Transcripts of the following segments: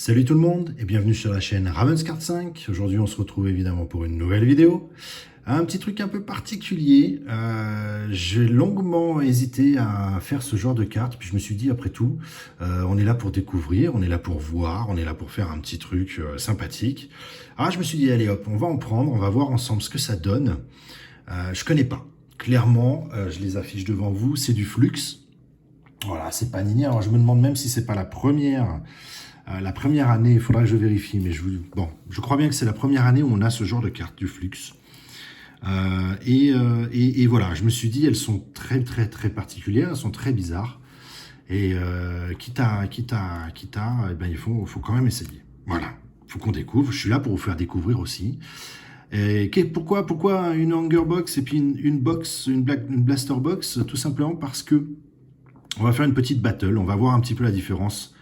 Salut tout le monde et bienvenue sur la chaîne Ravenscard 5. Aujourd'hui on se retrouve évidemment pour une nouvelle vidéo. Un petit truc un peu particulier, j'ai longuement hésité à faire ce genre de carte, puis je me suis dit après tout, on est là pour découvrir, on est là pour voir, on est là pour faire un petit truc sympathique. Alors je me suis dit allez hop, on va en prendre, on va voir ensemble ce que ça donne. Je connais pas, clairement, je les affiche devant vous, c'est du Flux. Voilà, c'est Panini, alors je me demande même si c'est pas la première année, il faudra que je vérifie, mais je crois bien que c'est la première année où on a ce genre de carte du Flux. Et voilà, je me suis dit, elles sont très très très particulières, elles sont très bizarres. Et quitte à, eh ben, il faut quand même essayer. Voilà, il faut qu'on découvre. Je suis là pour vous faire découvrir aussi. Et pourquoi une Hanger Box et puis une Blaster Box? Tout simplement parce que on va faire une petite battle, on va voir un petit peu la différence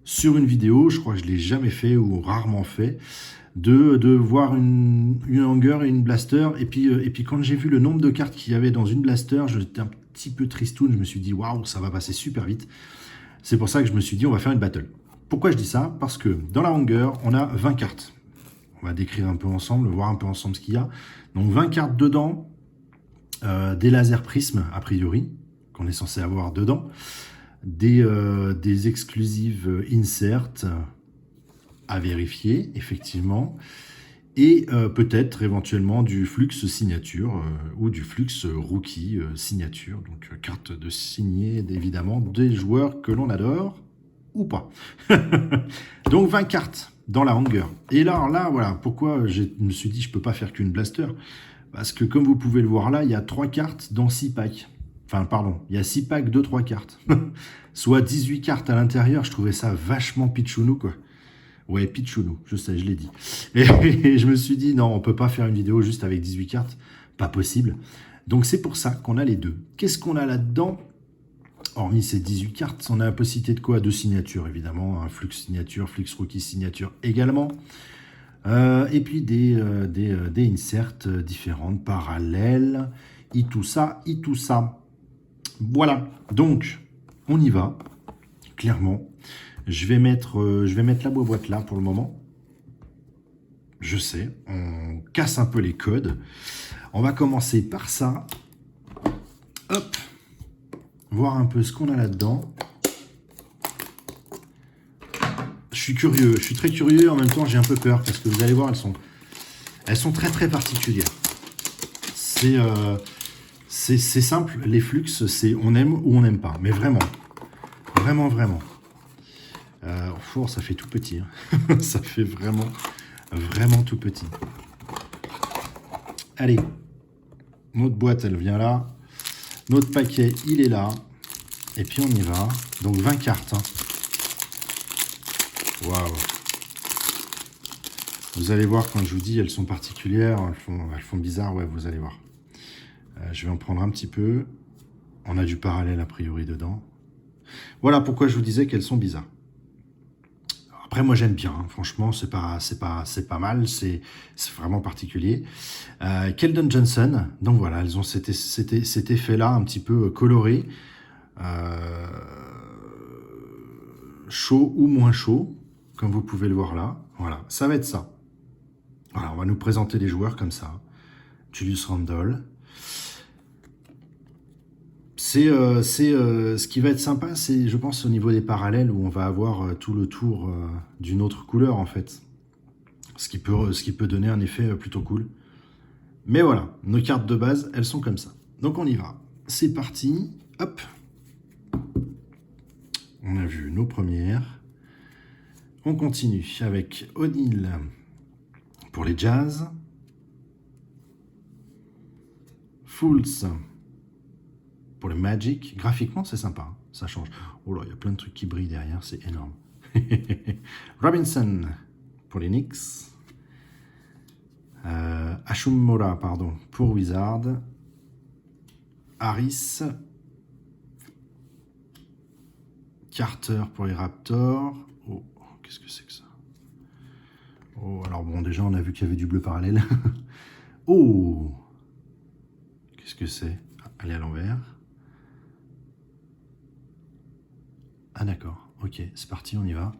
sur une vidéo, je crois que je ne l'ai jamais fait ou rarement fait, de voir une Hanger et une Blaster. Et puis quand j'ai vu le nombre de cartes qu'il y avait dans une Blaster, j'étais un petit peu tristoun, je me suis dit waouh, ça va passer super vite. C'est pour ça que je me suis dit on va faire une battle. Pourquoi je dis ça? Parce que dans la Hanger, on a 20 cartes. On va décrire un peu ensemble, voir un peu ensemble ce qu'il y a. Donc 20 cartes dedans, des lasers prismes a priori, qu'on est censé avoir dedans. Des exclusives insert à vérifier, effectivement, et peut-être éventuellement du flux signature ou du flux rookie signature, donc carte de signer évidemment des joueurs que l'on adore ou pas. Donc 20 cartes dans la Hanger. Et là, voilà, pourquoi je me suis dit je peux pas faire qu'une blaster, parce que comme vous pouvez le voir là, il y a 3 cartes dans 6 packs. Enfin, pardon, il y a 6 packs de 3 cartes. Soit 18 cartes à l'intérieur, je trouvais ça vachement pitchounou, quoi. Ouais, pitchounou, je sais, je l'ai dit. Et je me suis dit, non, on peut pas faire une vidéo juste avec 18 cartes, pas possible. Donc c'est pour ça qu'on a les deux. Qu'est-ce qu'on a là-dedans? Hormis ces 18 cartes, on a la possibilité de quoi? De signature, évidemment, un flux signature, flux rookie signature également. Et puis des inserts différentes, parallèles, et tout ça, et tout ça. Voilà, donc on y va, clairement. Je vais mettre la boîte là pour le moment. Je sais, on casse un peu les codes. On va commencer par ça. Hop, voir un peu ce qu'on a là-dedans. Je suis curieux, je suis très curieux, en même temps j'ai un peu peur, parce que vous allez voir, elles sont très très particulières. C'est simple, les flux, c'est on aime ou on n'aime pas, mais vraiment, vraiment, vraiment. Ça fait tout petit, hein. Ça fait vraiment, vraiment tout petit. Allez, notre boîte, elle vient là. Notre paquet, il est là. Et puis on y va. Donc 20 cartes. Hein. Waouh. Vous allez voir, quand je vous dis, elles sont particulières, elles font bizarre, ouais, vous allez voir. Je vais en prendre un petit peu. On a du parallèle a priori dedans. Voilà pourquoi je vous disais qu'elles sont bizarres. Après, moi j'aime bien, hein. Franchement, c'est pas mal, c'est vraiment particulier. Keldon Johnson, donc voilà, elles ont cet effet-là un petit peu coloré, chaud ou moins chaud, comme vous pouvez le voir là. Voilà, ça va être ça. Voilà, on va nous présenter les joueurs comme ça. Julius Randle. Ce qui va être sympa, c'est, je pense, au niveau des parallèles, où on va avoir tout le tour d'une autre couleur, en fait. Ce qui peut donner un effet plutôt cool. Mais voilà, nos cartes de base, elles sont comme ça. Donc on y va. C'est parti. Hop. On a vu nos premières. On continue avec O'Neal pour les Jazz. Fools pour le Magic. Graphiquement, c'est sympa, hein, ça change. Oh là, il y a plein de trucs qui brillent derrière, c'est énorme. Robinson pour les Knicks. Hachimura, pardon, pour Wizard. Harris. Carter pour les Raptors. Oh, qu'est-ce que c'est que ça? Oh, alors bon, déjà, on a vu qu'il y avait du bleu parallèle. Oh, qu'est-ce que c'est? Elle est à l'envers. Ah d'accord, ok, c'est parti, on y va.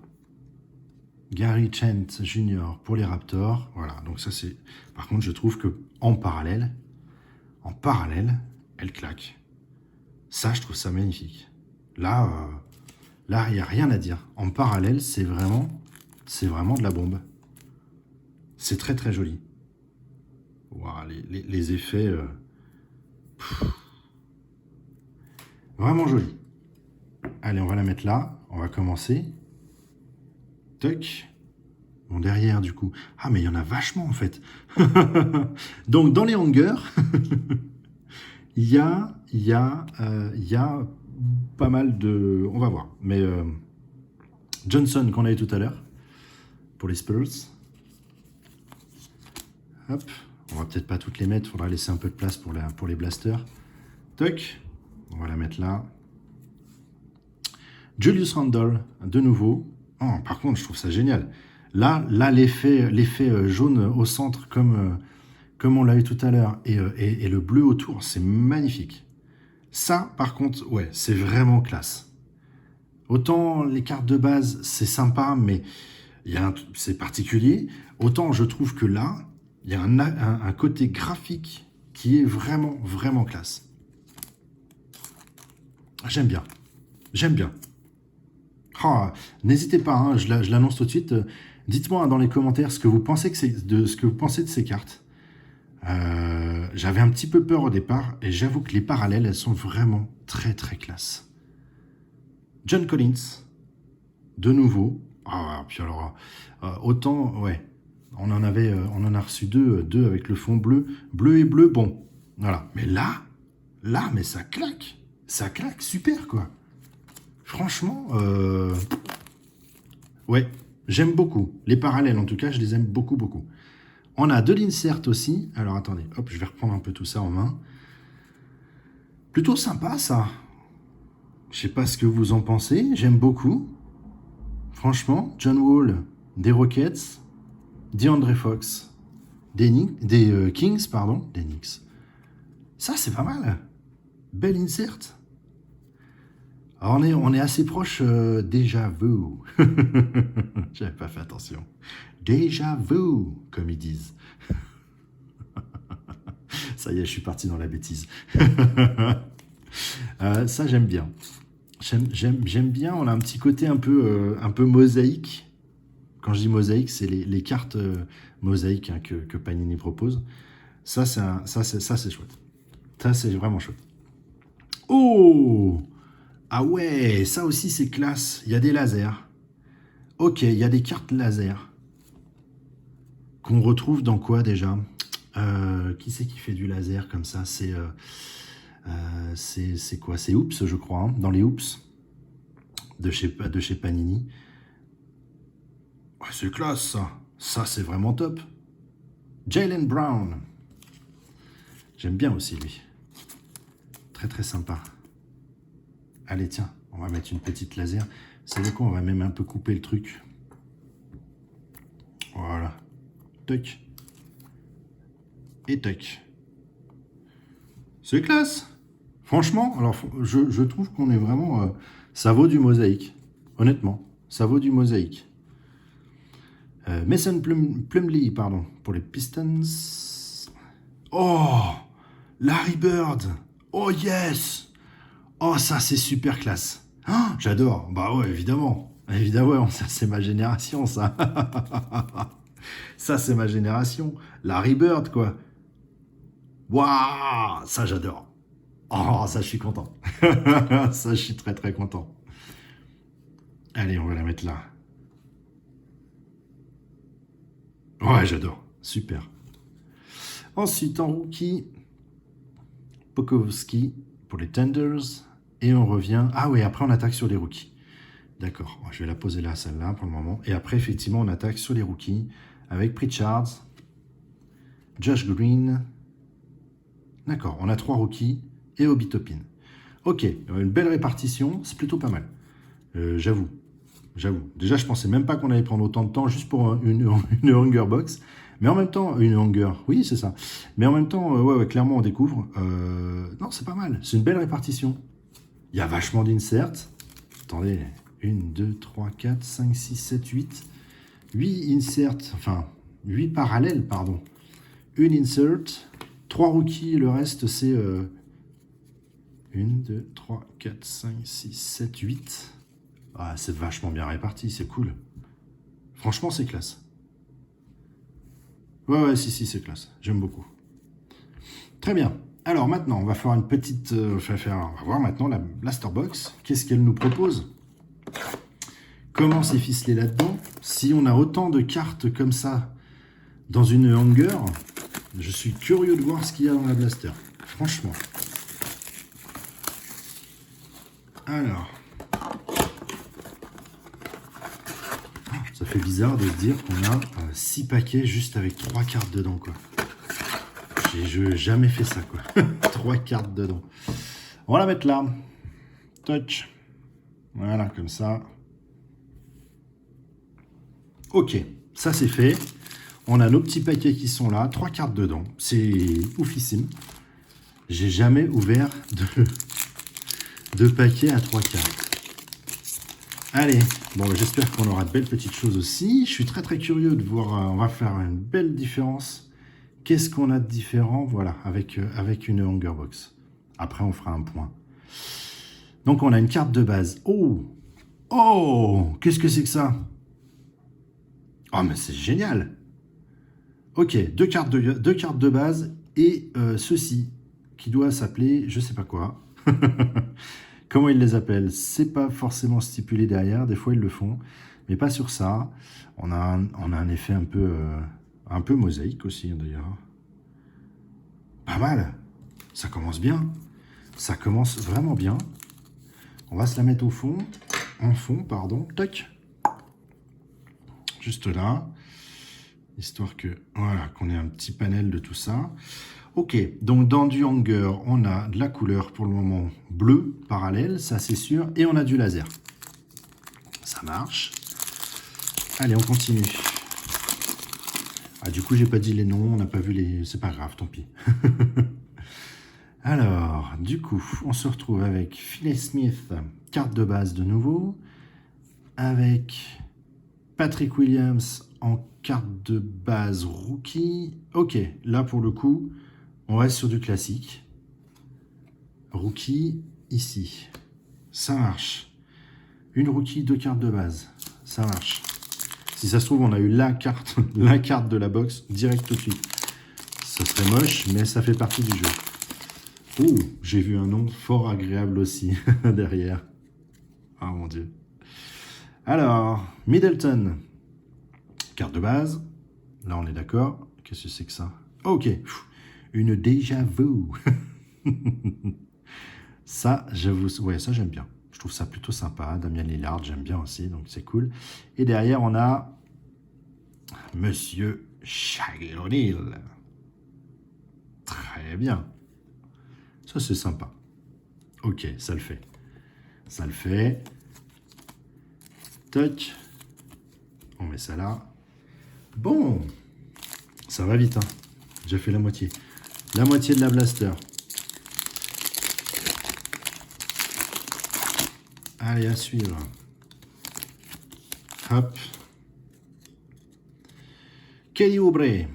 Gary Trent Jr. pour les Raptors. Voilà, donc ça c'est... Par contre, je trouve que en parallèle, elle claque. Ça, je trouve ça magnifique. Là, il n'y a rien à dire. En parallèle, c'est vraiment de la bombe. C'est très très joli. Wow, les effets... vraiment joli. Allez, on va la mettre là. On va commencer. Toc. Bon, derrière, du coup. Ah, mais il y en a vachement, en fait. Donc, dans les hangers, il y a pas mal de... On va voir. Mais Johnson, qu'on a eu tout à l'heure, pour les Spurs. Hop. On va peut-être pas toutes les mettre. Il faudra laisser un peu de place pour les blasters. Toc. On va la mettre là. Julius Randle, de nouveau. Oh, par contre, je trouve ça génial. Là l'effet jaune au centre, comme on l'a eu tout à l'heure, et le bleu autour, c'est magnifique. Ça, par contre, ouais, c'est vraiment classe. Autant les cartes de base, c'est sympa, mais c'est particulier. Autant je trouve que là, il y a un côté graphique qui est vraiment, vraiment classe. J'aime bien. J'aime bien. Oh, n'hésitez pas, hein, je l'annonce tout de suite. Dites-moi dans les commentaires ce que vous pensez de ces cartes. J'avais un petit peu peur au départ, et j'avoue que les parallèles, elles sont vraiment très très classe. John Collins, de nouveau. Puis alors, autant, ouais, on en a reçu deux avec le fond bleu et bleu, bon, voilà. Mais là, mais ça claque, super quoi. Franchement, ouais, j'aime beaucoup. Les parallèles, en tout cas, je les aime beaucoup, beaucoup. On a de l'insert aussi. Alors, attendez, hop, je vais reprendre un peu tout ça en main. Plutôt sympa, ça. Je sais pas ce que vous en pensez. J'aime beaucoup. Franchement, John Wall, des Rockets, DeAndre Fox, des Kings, pardon, des Knicks. Ça, c'est pas mal. Belle insert. Alors on est assez proche déjà vu. J'avais pas fait attention. Déjà vu, comme ils disent. Ça y est, je suis parti dans la bêtise. Ça, j'aime bien. J'aime bien. On a un petit côté un peu mosaïque. Quand je dis mosaïque, c'est les cartes mosaïques, hein, que Panini propose. Ça, c'est chouette. Ça, c'est vraiment chouette. Oh! Ah ouais, ça aussi c'est classe. Il y a des lasers. Ok, il y a des cartes laser. Qu'on retrouve dans quoi déjà? Qui c'est qui fait du laser comme ça? C'est quoi? C'est Oops, je crois, hein, dans les Oops de chez Panini. Ouais, c'est classe ça. Ça c'est vraiment top. Jaylen Brown. J'aime bien aussi lui. Très très sympa. Allez, tiens, on va mettre une petite laser. Vous savez quoi, on va même un peu couper le truc. Voilà. Toc. Et toc. C'est classe. Franchement, alors je trouve qu'on est vraiment... ça vaut du mosaïque. Honnêtement, ça vaut du mosaïque. Mason Plumlee, pardon, pour les Pistons. Oh, Larry Bird. Oh yes. Oh, ça, c'est super classe. Oh, j'adore. Bah ouais, évidemment. Évidemment, ça, c'est ma génération, ça. Ça, c'est ma génération. Larry Bird, quoi. Waouh, ça, j'adore. Oh, ça, je suis content. Ça, je suis très, très content. Allez, on va la mettre là. Ouais, j'adore. Super. Ensuite, en rookie, Pokovski pour les Tenders. Et on revient... Ah oui, après on attaque sur les rookies. D'accord, je vais la poser là, celle-là, pour le moment. Et après, effectivement, on attaque sur les rookies avec Pritchard, Josh Green. D'accord, on a 3 rookies et Obi Toppin. Ok, une belle répartition, c'est plutôt pas mal. J'avoue. Déjà, je pensais même pas qu'on allait prendre autant de temps juste pour une Hunger Box. Mais en même temps, une Hunger, oui, c'est ça. Mais en même temps, ouais, clairement, on découvre. Non, c'est pas mal. C'est une belle répartition. Il y a vachement d'inserts. Attendez, 1, 2, 3, 4, 5, 6, 7, 8. 8 insert, enfin 8 parallèles, pardon. Une insert, 3 rookies, le reste c'est 1, 2, 3, 4, 5, 6, 7, 8. Ah, c'est vachement bien réparti, c'est cool. Franchement, c'est classe. Ouais, si, c'est classe. J'aime beaucoup. Très bien. Alors maintenant, on va faire une petite... on va voir maintenant la Blaster Box. Qu'est-ce qu'elle nous propose? Comment c'est ficelé là-dedans? Si on a autant de cartes comme ça dans une hanger, je suis curieux de voir ce qu'il y a dans la Blaster. Franchement. Alors... Ça fait bizarre de se dire qu'on a 6 paquets juste avec 3 cartes dedans, quoi. J'ai jamais fait ça, quoi. 3 cartes dedans. On va la mettre là. Touch. Voilà, comme ça. Ok, ça c'est fait. On a nos petits paquets qui sont là. 3 cartes dedans. C'est oufissime. J'ai jamais ouvert de paquet à 3 cartes. Allez, bon, j'espère qu'on aura de belles petites choses aussi. Je suis très curieux de voir, on va faire une belle différence. Qu'est-ce qu'on a de différent, voilà, avec une Hunger Box. Après, on fera un point. Donc, on a une carte de base. Oh, qu'est-ce que c'est que ça? Oh, mais c'est génial. Ok, deux cartes de base et ceci, qui doit s'appeler, je sais pas quoi. Comment ils les appellent? C'est pas forcément stipulé derrière, des fois ils le font, mais pas sur ça. On a un effet un peu mosaïque aussi d'ailleurs. Pas mal, ça commence bien, ça commence vraiment bien. On va se la mettre en fond, pardon, tac. Juste là, histoire que, voilà, qu'on ait un petit panel de tout ça. Ok, donc dans du hanger, on a de la couleur pour le moment bleu, parallèle, ça c'est sûr, et on a du laser. Ça marche. Allez, on continue. Ah, du coup, j'ai pas dit les noms, on n'a pas vu les... C'est pas grave, tant pis. Alors, du coup, on se retrouve avec Finney Smith, carte de base de nouveau, avec Patrick Williams en carte de base rookie. Ok, là pour le coup... On reste sur du classique. Rookie, ici. Ça marche. Une rookie, 2 cartes de base. Ça marche. Si ça se trouve, on a eu la carte de la box direct tout de suite. Ça serait moche, mais ça fait partie du jeu. Oh, j'ai vu un nom fort agréable aussi derrière. Ah mon Dieu. Alors, Middleton. Carte de base. Là, on est d'accord. Qu'est-ce que c'est que ça? Ok. Une déjà vu. Ça, j'avoue, ouais, ça j'aime bien. Je trouve ça plutôt sympa. Damien Lillard, j'aime bien aussi, donc c'est cool. Et derrière, on a Monsieur Shaquille O'Neal. Très bien. Ça, c'est sympa. Ok, ça le fait. Ça le fait. Touch. On met ça là. Bon. Ça va vite, hein. J'ai fait la moitié. La moitié de la blaster. Allez, à suivre. Hop. Kelly Oubre.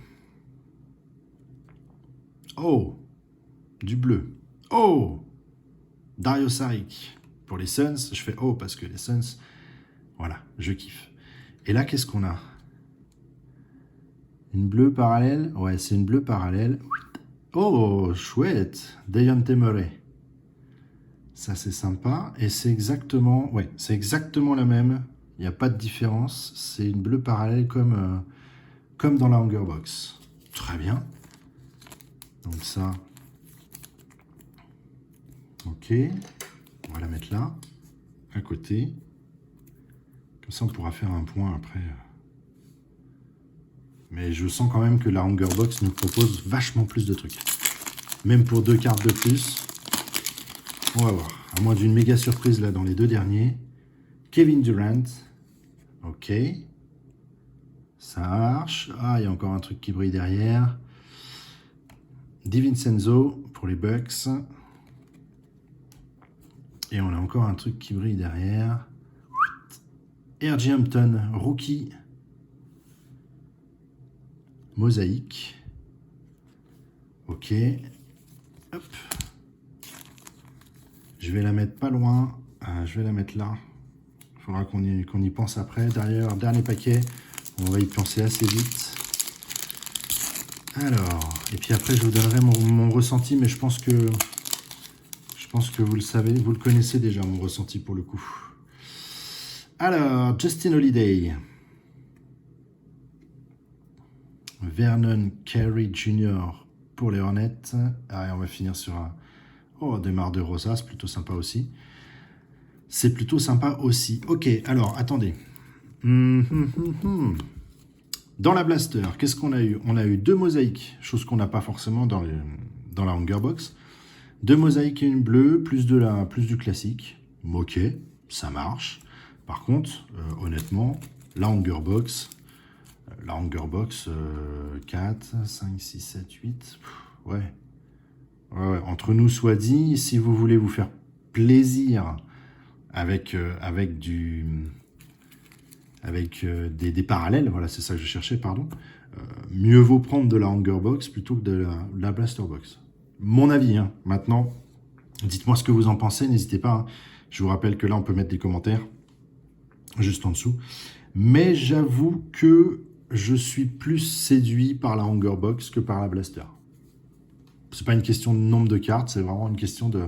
Oh. Du bleu. Oh. Dario Saric. Pour les Suns, je fais oh parce que les Suns, voilà, je kiffe. Et là, qu'est-ce qu'on a? Une bleue parallèle? Ouais, c'est une bleue parallèle. Oh, chouette. Dejounte Murray. Ça, c'est sympa. Et c'est exactement... Ouais, c'est exactement la même. Il n'y a pas de différence. C'est une bleue parallèle comme dans la Hunger Box. Très bien. Donc ça... Ok. On va la mettre là, à côté. Comme ça, on pourra faire un point après. Mais je sens quand même que la Hunger Box nous propose vachement plus de trucs. Même pour 2 cartes de plus. On va voir. À moins d'une méga surprise là dans les 2 derniers. Kevin Durant. Ok. Ça marche. Ah, il y a encore un truc qui brille derrière. DiVincenzo pour les Bucks. Et on a encore un truc qui brille derrière. R.J. Hampton, rookie. mosaïque. Ok. Hop. Je vais la mettre pas loin. Je vais la mettre là. Il faudra qu'on y pense après. Derrière, dernier paquet. On va y penser assez vite. Alors, et puis après, je vous donnerai mon ressenti, mais je pense que vous le savez, vous le connaissez déjà, mon ressenti pour le coup. Alors, Justin Holiday. Vernon Carey Jr. pour les Hornets. Allez, on va finir sur un... Oh, Demar DeRozan, c'est plutôt sympa aussi. C'est plutôt sympa aussi. Ok, alors, attendez. Dans la Blaster, qu'est-ce qu'on a eu? On a eu 2 mosaïques, chose qu'on n'a pas forcément dans la Hungerbox. 2 mosaïques et une bleue, plus du classique. Ok, ça marche. Par contre, honnêtement, la Hungerbox, 4, 5, 6, 7, 8, ouais. Entre nous soit dit, si vous voulez vous faire plaisir avec des parallèles, voilà, c'est ça que je cherchais, pardon, mieux vaut prendre de la Hungerbox plutôt que de la Blasterbox. Mon avis, hein. Maintenant, dites-moi ce que vous en pensez, n'hésitez pas. Hein. Je vous rappelle que là, on peut mettre des commentaires juste en dessous. Mais j'avoue que je suis plus séduit par la Hungerbox que par la Blaster. C'est pas une question de nombre de cartes, c'est vraiment une question de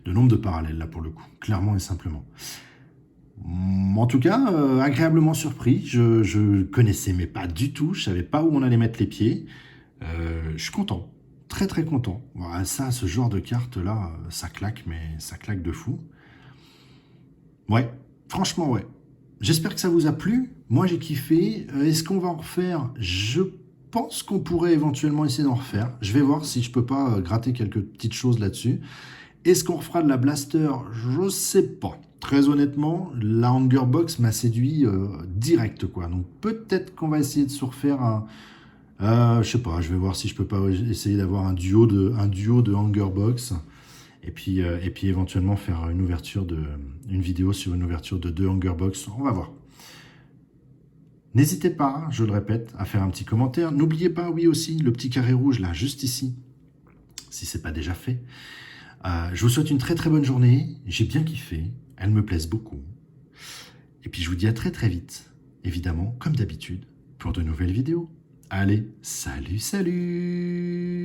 nombre de parallèles, là, pour le coup. Clairement et simplement. En tout cas, agréablement surpris. Je connaissais mais pas du tout. Je savais pas où on allait mettre les pieds. Je suis content. Très très content. Voilà, ça, ce genre de carte-là, ça claque, mais ça claque de fou. Ouais, franchement, ouais. J'espère que ça vous a plu. Moi, j'ai kiffé. Est-ce qu'on va en refaire? Je pense qu'on pourrait éventuellement essayer d'en refaire. Je vais voir si je peux pas gratter quelques petites choses là-dessus. Est-ce qu'on refera de la Blaster? Je sais pas. Très honnêtement, la Hungerbox m'a séduit direct, quoi. Donc peut-être qu'on va essayer de se refaire un... je sais pas, je vais voir si je peux pas essayer d'avoir un duo de Hungerbox. Et puis éventuellement faire une vidéo sur une ouverture de 2 Hungerbox. On va voir. N'hésitez pas, je le répète, à faire un petit commentaire. N'oubliez pas, oui aussi, le petit carré rouge là, juste ici, si c'est pas déjà fait. Je vous souhaite une très très bonne journée. J'ai bien kiffé. Elles me plaisent beaucoup. Et puis je vous dis à très très vite, évidemment, comme d'habitude, pour de nouvelles vidéos. Allez, salut, salut!